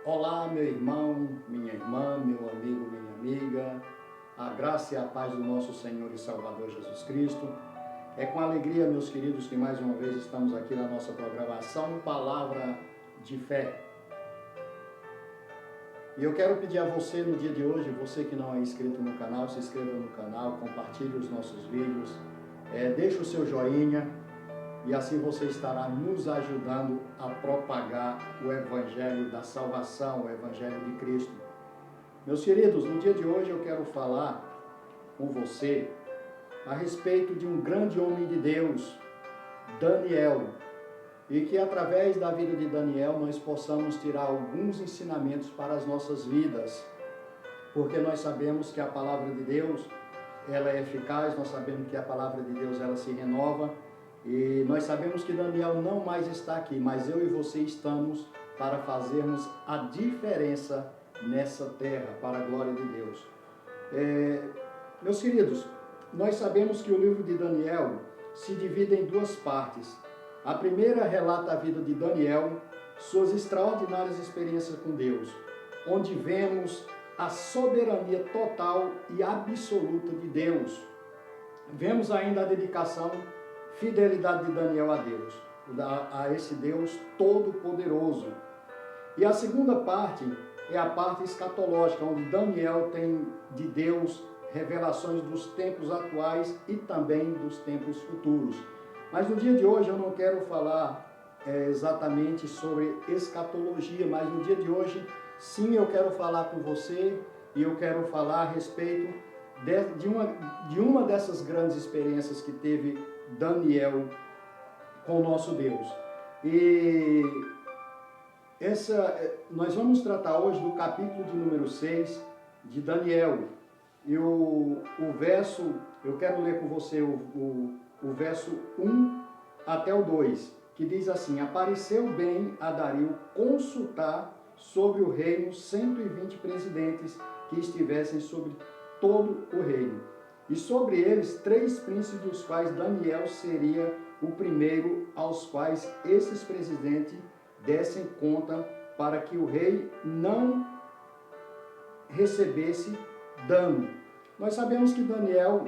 Olá, meu irmão, minha irmã, meu amigo, minha amiga, a graça e a paz do nosso Senhor e Salvador Jesus Cristo. É com alegria, meus queridos, que mais uma vez estamos aqui na nossa programação Palavra de Fé. E eu quero pedir a você no dia de hoje, você que não é inscrito no canal, se inscreva no canal, compartilhe os nossos vídeos, deixe o seu joinha, e assim você estará nos ajudando a propagar o Evangelho da salvação, o Evangelho de Cristo. Meus queridos, no dia de hoje eu quero falar com você a respeito de um grande homem de Deus, Daniel, e que através da vida de Daniel nós possamos tirar alguns ensinamentos para as nossas vidas, porque nós sabemos que a palavra de Deus, ela é eficaz, nós sabemos que a palavra de Deus, ela se renova, e nós sabemos que Daniel não mais está aqui, mas eu e você estamos para fazermos a diferença nessa terra, para a glória de Deus. Meus queridos, nós sabemos que o livro de Daniel se divide em duas partes. A primeira relata a vida de Daniel, suas extraordinárias experiências com Deus, onde vemos a soberania total e absoluta de Deus. Vemos ainda a dedicação, fidelidade de Daniel a Deus, a esse Deus todo-poderoso. E a segunda parte é a parte escatológica, onde Daniel tem de Deus revelações dos tempos atuais e também dos tempos futuros. Mas no dia de hoje eu não quero falar exatamente sobre escatologia, mas no dia de hoje, sim, eu quero falar com você e eu quero falar a respeito de uma dessas grandes experiências que teve Daniel com o nosso Deus. E nós vamos tratar hoje do capítulo de número 6 de Daniel. E o verso, eu quero ler com você o verso 1 até o 2, que diz assim: apareceu bem a Dario consultar sobre o reino 120 presidentes que estivessem sobre todo o reino, e sobre eles 3 príncipes, dos quais Daniel seria o primeiro, aos quais esses presidentes dessem conta, para que o rei não recebesse dano. Nós sabemos que Daniel,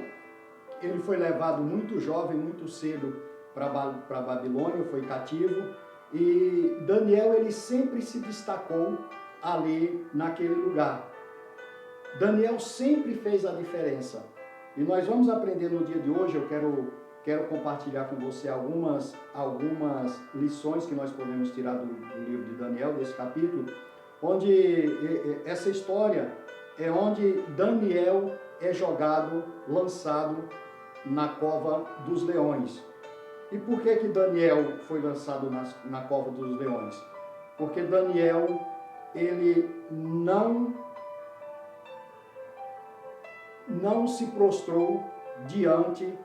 ele foi levado muito jovem, muito cedo para Babilônia, foi cativo, e Daniel, ele sempre se destacou ali naquele lugar. Daniel sempre fez a diferença. E nós vamos aprender no dia de hoje, eu quero compartilhar com você algumas lições que nós podemos tirar do livro de Daniel, desse capítulo, onde essa história é onde Daniel é jogado, lançado na cova dos leões. E por que Daniel foi lançado na cova dos leões? Porque Daniel, ele não se prostrou diante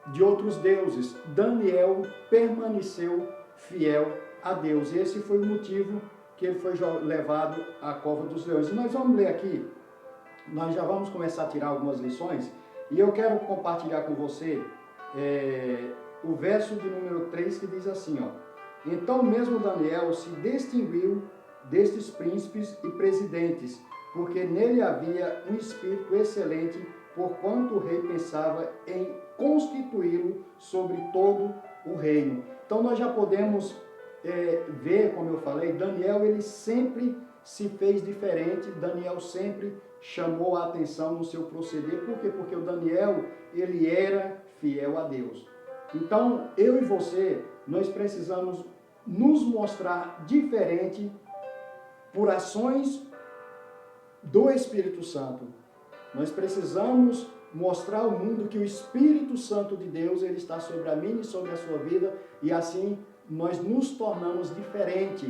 de outros deuses. Daniel permaneceu fiel a Deus. E esse foi o motivo que ele foi levado à cova dos leões. E nós vamos ler aqui, nós já vamos começar a tirar algumas lições, e eu quero compartilhar com você o verso de número 3, que diz assim, ó: então mesmo Daniel se distinguiu destes príncipes e presidentes, porque nele havia um espírito excelente, porquanto o rei pensava em constituí-lo sobre todo o reino. Então nós já podemos ver, como eu falei, Daniel, ele sempre se fez diferente, Daniel sempre chamou a atenção no seu proceder. Por quê? Porque o Daniel, ele era fiel a Deus. Então, eu e você, nós precisamos nos mostrar diferente por ações do Espírito Santo. Nós precisamos mostrar ao mundo que o Espírito Santo de Deus, ele está sobre a minha e sobre a sua vida, e assim nós nos tornamos diferente,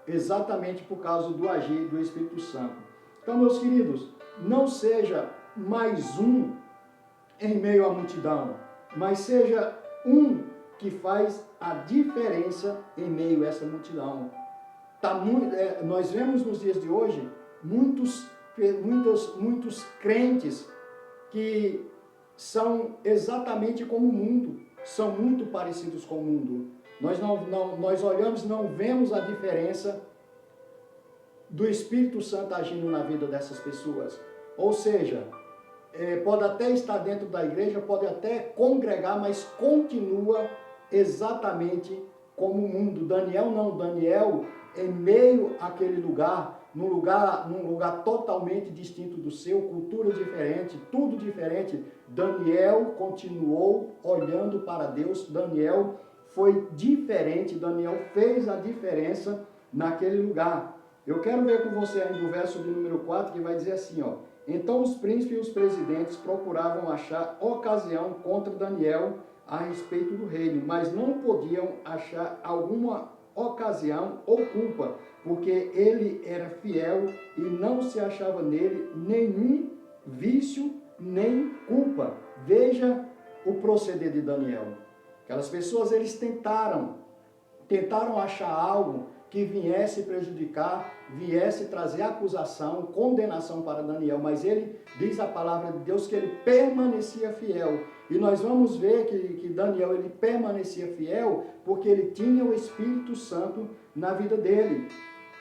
exatamente por causa do agir do Espírito Santo. Então, meus queridos, não seja mais um em meio à multidão, mas seja um que faz a diferença em meio a essa multidão. Nós vemos nos dias de hoje muitos crentes que são exatamente como o mundo, são muito parecidos com o mundo. Nós olhamos, não vemos a diferença do Espírito Santo agindo na vida dessas pessoas. Ou seja, pode até estar dentro da igreja, pode até congregar, mas continua exatamente como o mundo. Daniel não, Daniel em meio àquele lugar, num lugar totalmente distinto do seu, cultura diferente, tudo diferente, Daniel continuou olhando para Deus, Daniel foi diferente, Daniel fez a diferença naquele lugar. Eu quero ver com você ainda o verso de número 4, que vai dizer assim, ó: então os príncipes e os presidentes procuravam achar ocasião contra Daniel a respeito do reino, mas não podiam achar alguma ocasião ou culpa, porque ele era fiel e não se achava nele nenhum vício nem culpa. Veja o proceder de Daniel. Aquelas pessoas, eles tentaram achar algo que viesse prejudicar, viesse trazer acusação, condenação para Daniel, mas ele diz a palavra de Deus que ele permanecia fiel. E nós vamos ver que Daniel, ele permanecia fiel porque ele tinha o Espírito Santo na vida dele.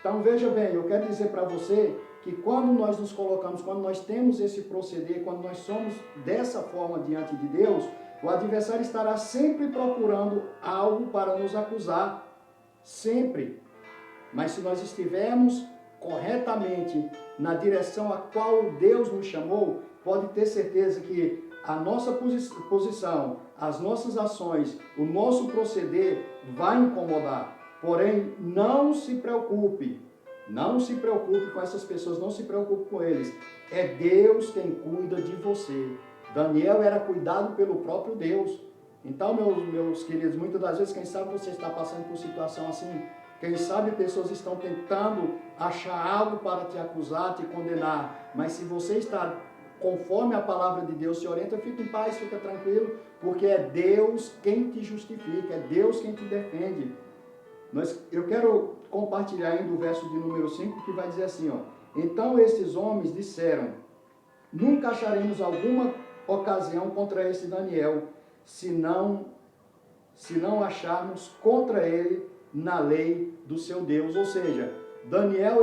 Então veja bem, eu quero dizer para você que quando nós nos colocamos, quando nós temos esse proceder, quando nós somos dessa forma diante de Deus, o adversário estará sempre procurando algo para nos acusar, sempre. Mas se nós estivermos corretamente na direção a qual Deus nos chamou, pode ter certeza que a nossa posição, as nossas ações, o nosso proceder vai incomodar. Porém, não se preocupe com essas pessoas, não se preocupe com eles. É Deus quem cuida de você. Daniel era cuidado pelo próprio Deus. Então, meus queridos, muitas das vezes, quem sabe você está passando por situação assim, quem sabe pessoas estão tentando achar algo para te acusar, te condenar, mas se você está conforme a palavra de Deus se orienta, fica em paz, fica tranquilo, porque é Deus quem te justifica, é Deus quem te defende. Eu quero compartilhar ainda o verso de número 5, que vai dizer assim, ó: então esses homens disseram, nunca acharemos alguma ocasião contra esse Daniel, se não acharmos contra ele na lei do seu Deus. Ou seja, Daniel,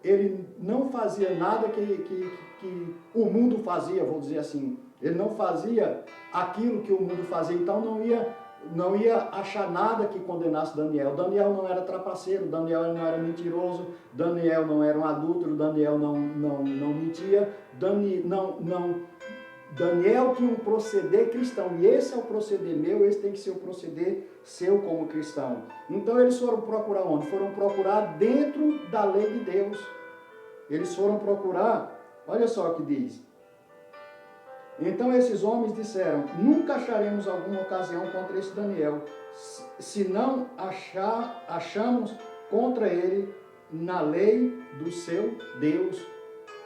ele não fazia nada que o mundo fazia, vou dizer assim. Ele não fazia aquilo que o mundo fazia, então não ia achar nada que condenasse Daniel. Daniel não era trapaceiro, Daniel não era mentiroso, Daniel não era um adúltero, Daniel não mentia, Daniel tinha um proceder cristão, e esse é o proceder meu, esse tem que ser o proceder seu como cristão. Então eles foram procurar onde? Foram procurar dentro da lei de Deus. Eles foram procurar, olha só o que diz. Então esses homens disseram, nunca acharemos alguma ocasião contra esse Daniel, se não achamos contra ele na lei do seu Deus.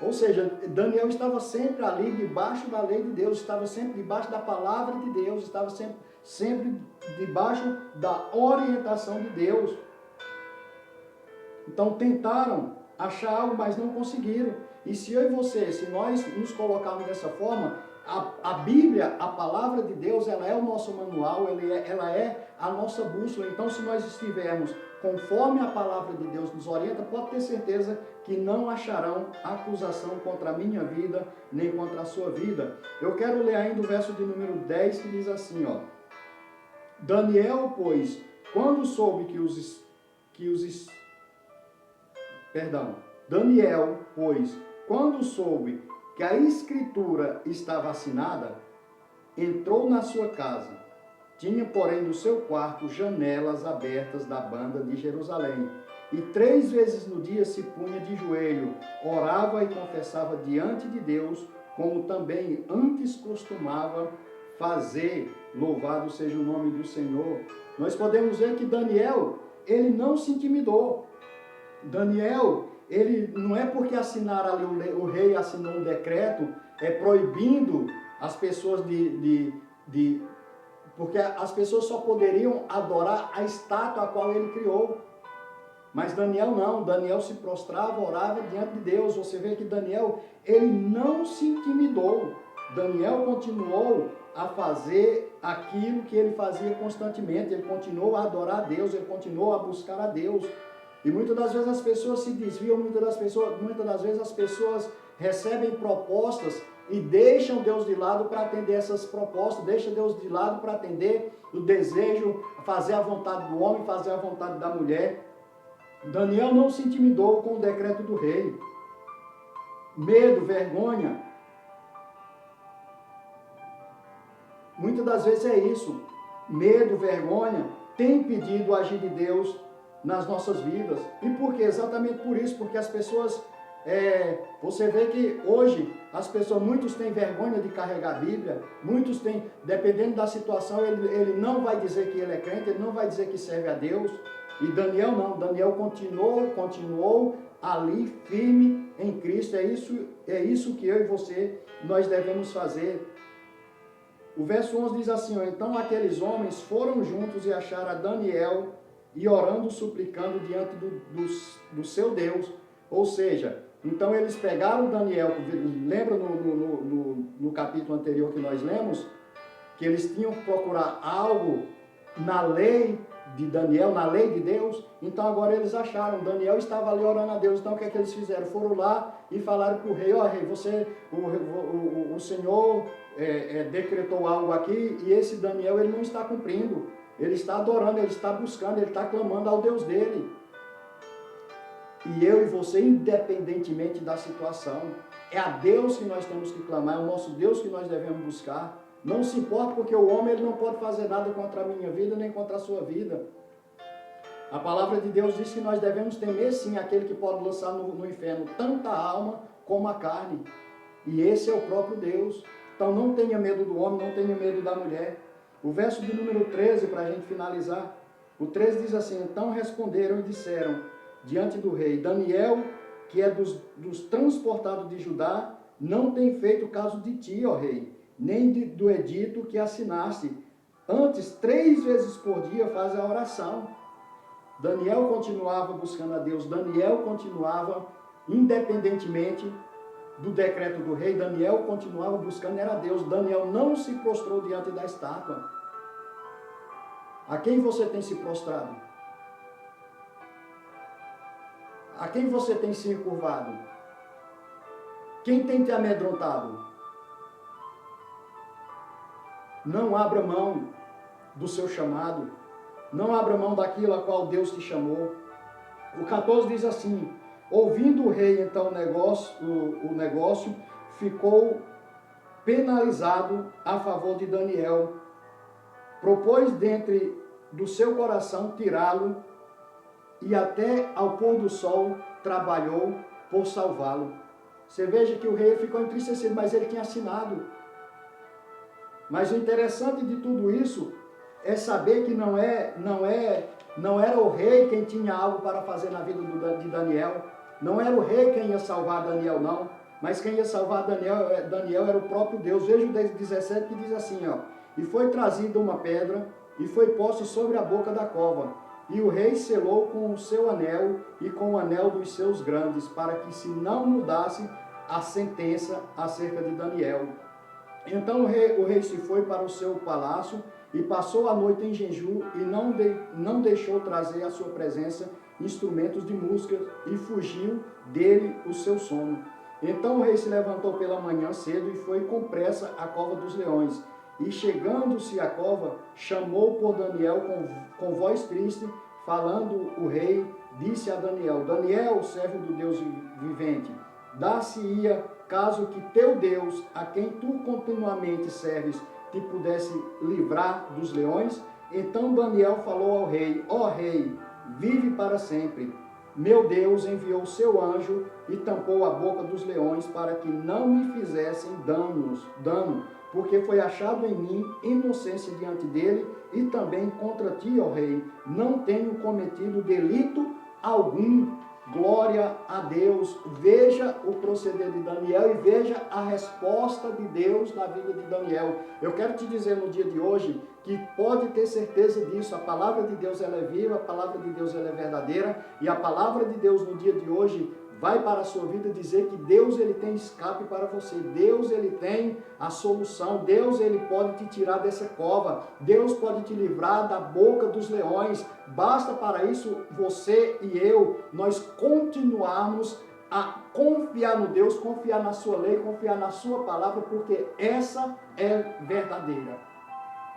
Ou seja, Daniel estava sempre ali debaixo da lei de Deus, estava sempre debaixo da palavra de Deus, estava sempre debaixo da orientação de Deus. Então tentaram achar algo, mas não conseguiram. E se eu e você, se nós nos colocarmos dessa forma, a Bíblia, a palavra de Deus, ela é o nosso manual, ela é a nossa bússola. Então, se nós estivermos conforme a palavra de Deus nos orienta, pode ter certeza que não acharão acusação contra a minha vida, nem contra a sua vida. Eu quero ler ainda o verso de número 10, que diz assim, ó: Daniel, pois, quando soube Daniel, pois, quando soube que a escritura estava assinada, entrou na sua casa. Tinha, porém, no seu quarto janelas abertas da banda de Jerusalém. E 3 vezes no dia se punha de joelho, orava e confessava diante de Deus, como também antes costumava fazer. Louvado seja o nome do Senhor. Nós podemos ver que Daniel, ele não se intimidou. Daniel, ele não é porque assinaram ali, o rei assinou um decreto proibindo as pessoas porque as pessoas só poderiam adorar a estátua a qual ele criou. Mas Daniel não, Daniel se prostrava, orava diante de Deus. Você vê que Daniel, ele não se intimidou. Daniel continuou a fazer aquilo que ele fazia constantemente. Ele continuou a adorar a Deus, ele continuou a buscar a Deus. E muitas das vezes as pessoas se desviam, muitas das vezes as pessoas recebem propostas e deixam Deus de lado para atender essas propostas, deixam Deus de lado para atender o desejo, fazer a vontade do homem, fazer a vontade da mulher. Daniel não se intimidou com o decreto do rei. Medo, vergonha. Muitas das vezes é isso. Medo, vergonha tem impedido o agir de Deus nas nossas vidas. E por quê? Exatamente por isso, porque as pessoas, você vê que hoje muitos têm vergonha de carregar a Bíblia, muitos têm, dependendo da situação, ele não vai dizer que ele é crente, ele não vai dizer que serve a Deus. E Daniel não, Daniel continuou ali firme em Cristo. É isso que eu e você, nós devemos fazer. O verso 11 diz assim, então aqueles homens foram juntos e acharam Daniel e orando, suplicando diante do seu Deus. Ou seja, então eles pegaram Daniel, lembra no capítulo anterior que nós lemos, que eles tinham que procurar algo na lei de Daniel, na lei de Deus. Então agora eles acharam, Daniel estava ali orando a Deus. Então o que é que eles fizeram? Foram lá e falaram para o rei, rei, o Senhor decretou algo aqui e esse Daniel ele não está cumprindo. Ele está adorando, ele está buscando, ele está clamando ao Deus dele. E eu e você, independentemente da situação, é a Deus que nós temos que clamar, é o nosso Deus que nós devemos buscar. Não se importa, porque o homem ele não pode fazer nada contra a minha vida, nem contra a sua vida. A palavra de Deus diz que nós devemos temer sim aquele que pode lançar no inferno tanto a alma como a carne. E esse é o próprio Deus. Então não tenha medo do homem, não tenha medo da mulher. O verso de número 13, para a gente finalizar. O 13 diz assim, então responderam e disseram diante do rei, Daniel, que é dos transportados de Judá, não tem feito caso de ti, ó rei, nem do edito que assinaste. Antes, 3 vezes por dia faz a oração. Daniel continuava buscando a Deus, Daniel continuava, independentemente do decreto do rei, Daniel continuava buscando era Deus. Daniel não se prostrou diante da estátua. A quem você tem se prostrado? A quem você tem se encurvado? Quem tem te amedrontado? Não abra mão do seu chamado. Não abra mão daquilo a qual Deus te chamou. O 14 diz assim, ouvindo o rei, então o negócio ficou penalizado a favor de Daniel. Propôs dentre do seu coração tirá-lo e até ao pôr do sol trabalhou por salvá-lo. Você veja que o rei ficou entristecido, mas ele tinha assinado. Mas o interessante de tudo isso é saber que não era o rei quem tinha algo para fazer na vida de Daniel. Não era o rei quem ia salvar Daniel, não. Mas quem ia salvar Daniel era o próprio Deus. Veja o 17 que diz assim, e foi trazida uma pedra e foi posta sobre a boca da cova. E o rei selou com o seu anel e com o anel dos seus grandes, para que se não mudasse a sentença acerca de Daniel. Então o rei se foi para o seu palácio e passou a noite em jejum e não deixou trazer à sua presença instrumentos de música e fugiu dele o seu sono. Então o rei se levantou pela manhã cedo e foi com pressa à cova dos leões. E chegando-se à cova, chamou por Daniel com voz triste, falando o rei, disse a Daniel, Daniel, servo do Deus vivente, dar-se-ia caso que teu Deus, a quem tu continuamente serves, te pudesse livrar dos leões? Então Daniel falou ao rei, ó rei, vive para sempre. Meu Deus enviou seu anjo e tampou a boca dos leões para que não me fizessem dano, porque foi achado em mim inocência diante dele e também contra ti, ó rei, não tenho cometido delito algum. Glória a Deus. Veja o proceder de Daniel e veja a resposta de Deus na vida de Daniel. Eu quero te dizer no dia de hoje que pode ter certeza disso. A palavra de Deus ela é viva, a palavra de Deus ela é verdadeira e a palavra de Deus no dia de hoje vai para a sua vida dizer que Deus ele tem escape para você, Deus ele tem a solução, Deus ele pode te tirar dessa cova, Deus pode te livrar da boca dos leões. Basta para isso você e eu, nós continuarmos a confiar no Deus, confiar na sua lei, confiar na sua palavra, porque essa é verdadeira.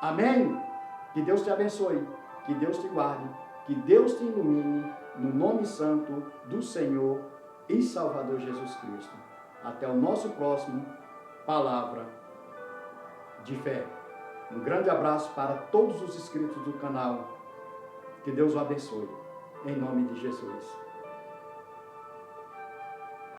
Amém? Que Deus te abençoe, que Deus te guarde, que Deus te ilumine, no nome santo do Senhor e Salvador Jesus Cristo. Até o nosso próximo Palavra de Fé. Um grande abraço para todos os inscritos do canal. Que Deus o abençoe. Em nome de Jesus.